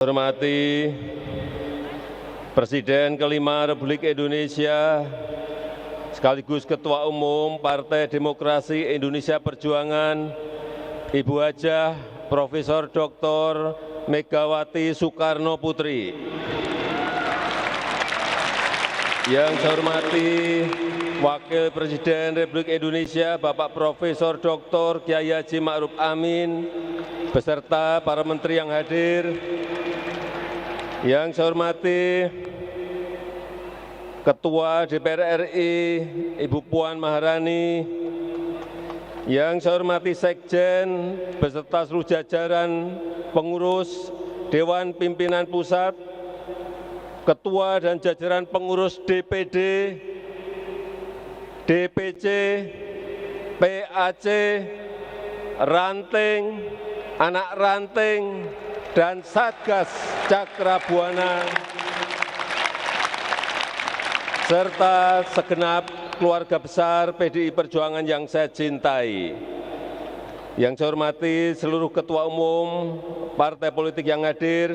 Hormati Presiden kelima Republik Indonesia sekaligus Ketua Umum Partai Demokrasi Indonesia Perjuangan, Ibu Hajah Profesor Dr. Megawati Soekarno Putri. Yang saya hormati Wakil Presiden Republik Indonesia Bapak Profesor Dr. Kiai Haji Ma'ruf Amin beserta para menteri yang hadir. Yang saya hormati Ketua DPR RI Ibu Puan Maharani, yang saya hormati Sekjen beserta seluruh jajaran pengurus Dewan Pimpinan Pusat, Ketua dan jajaran pengurus DPD, DPC, PAC, ranting, anak ranting, dan Satgas Cakra Buana, serta segenap keluarga besar PDI Perjuangan yang saya cintai. Yang saya hormati seluruh ketua umum partai politik yang hadir,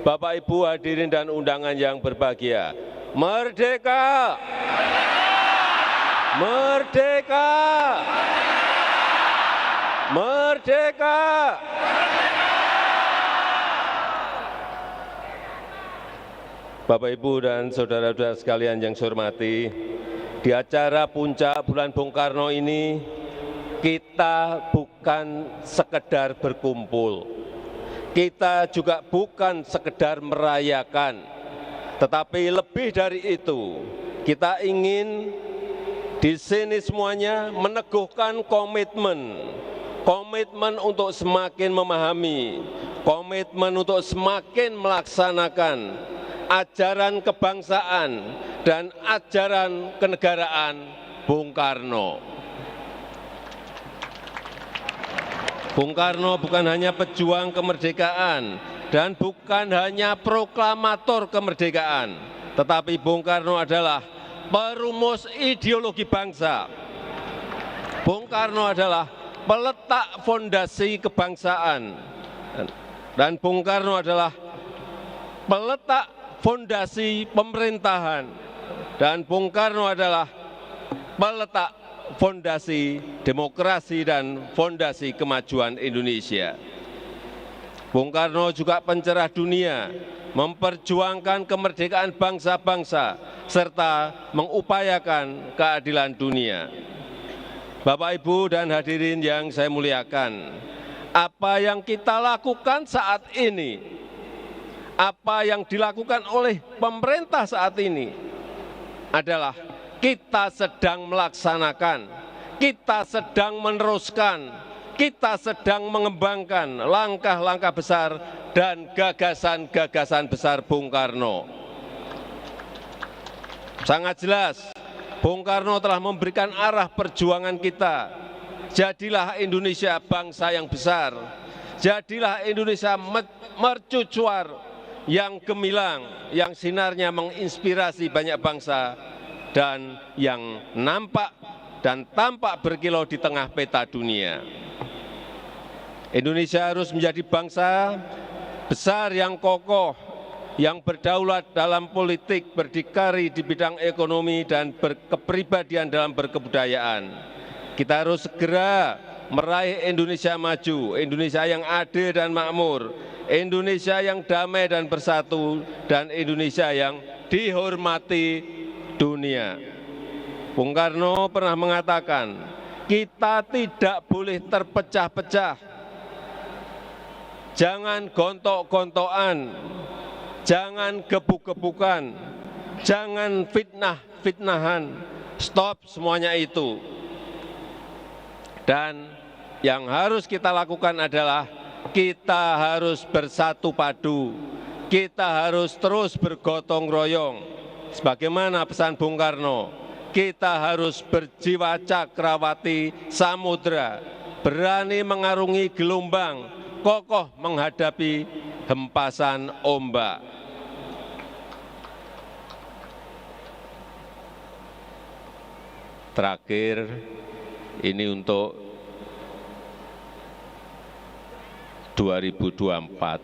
Bapak Ibu hadirin dan undangan yang berbahagia. Merdeka! Merdeka! Merdeka! Bapak, Ibu, dan saudara-saudara sekalian yang saya hormati, di acara puncak bulan Bung Karno ini, kita bukan sekedar berkumpul, kita juga bukan sekedar merayakan, tetapi lebih dari itu, kita ingin di sini semuanya meneguhkan komitmen untuk semakin memahami, komitmen untuk semakin melaksanakan ajaran kebangsaan dan ajaran kenegaraan Bung Karno. Bung Karno bukan hanya pejuang kemerdekaan dan bukan hanya proklamator kemerdekaan, tetapi Bung Karno adalah perumus ideologi bangsa. Bung Karno adalah peletak fondasi kebangsaan, dan Bung Karno adalah peletak fondasi pemerintahan, dan Bung Karno adalah peletak fondasi demokrasi dan fondasi kemajuan Indonesia. Bung Karno juga pencerah dunia, memperjuangkan kemerdekaan bangsa-bangsa, serta mengupayakan keadilan dunia. Bapak, Ibu, dan hadirin yang saya muliakan, apa yang kita lakukan saat ini, apa yang dilakukan oleh pemerintah saat ini adalah kita sedang melaksanakan, kita sedang meneruskan, kita sedang mengembangkan langkah-langkah besar dan gagasan-gagasan besar Bung Karno. Sangat jelas, Bung Karno telah memberikan arah perjuangan kita. Jadilah Indonesia bangsa yang besar, jadilah Indonesia mercusuar yang gemilang, yang sinarnya menginspirasi banyak bangsa, dan yang nampak dan tampak berkilau di tengah peta dunia. Indonesia harus menjadi bangsa besar yang kokoh, yang berdaulat dalam politik, berdikari di bidang ekonomi, dan berkepribadian dalam berkebudayaan. Kita harus segera meraih Indonesia maju, Indonesia yang adil dan makmur, Indonesia yang damai dan bersatu, dan Indonesia yang dihormati dunia. Bung Karno pernah mengatakan, kita tidak boleh terpecah-pecah. Jangan gontok-gontokan, jangan gebuk-gebukan, jangan fitnah-fitnahan. Stop semuanya itu. Dan yang harus kita lakukan adalah kita harus bersatu padu, kita harus terus bergotong royong. Sebagaimana pesan Bung Karno, kita harus berjiwa cakrawati samudra, berani mengarungi gelombang, kokoh menghadapi hempasan ombak. Terakhir, ini untuk 2024.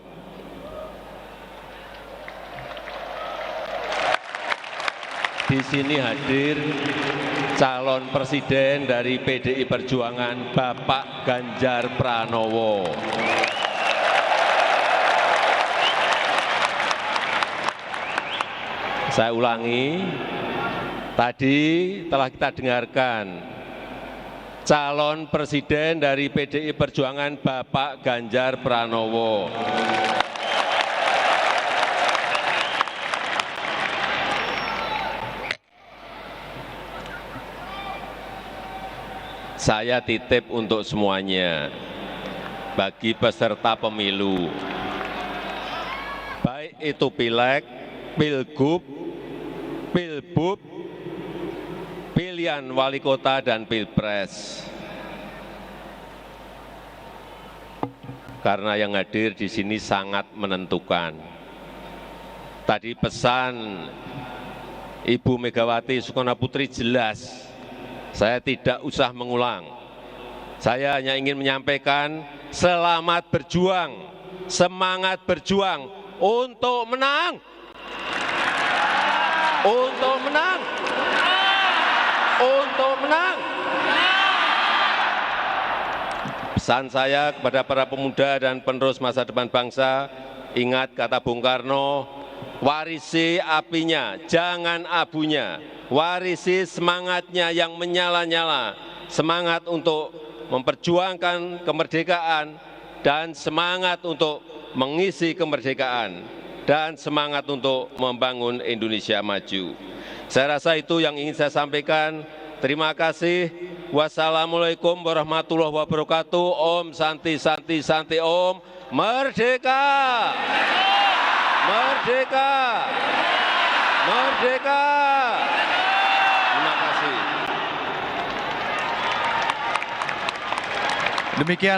Di sini hadir calon presiden dari PDI Perjuangan, Bapak Ganjar Pranowo. Saya ulangi, tadi telah kita dengarkan calon presiden dari PDI Perjuangan, Bapak Ganjar Pranowo. Saya titip untuk semuanya, bagi peserta pemilu, baik itu pileg, pilgub, pilbub, pilihan wali kota dan pilpres. Karena yang hadir di sini sangat menentukan. Tadi pesan Ibu Megawati Soekarno Putri jelas. Saya tidak usah mengulang. Saya hanya ingin menyampaikan selamat berjuang, semangat berjuang untuk menang. Untuk menang. Untuk menang. Pesan saya kepada para pemuda dan penerus masa depan bangsa, ingat kata Bung Karno, warisi apinya, jangan abunya. Warisi semangatnya yang menyala-nyala, semangat untuk memperjuangkan kemerdekaan dan semangat untuk mengisi kemerdekaan dan semangat untuk membangun Indonesia maju. Saya rasa itu yang ingin saya sampaikan. Terima kasih. Wassalamualaikum warahmatullahi wabarakatuh. Om Santi Santi Santi Om. Merdeka! Merdeka! Merdeka! Terima kasih. Demikian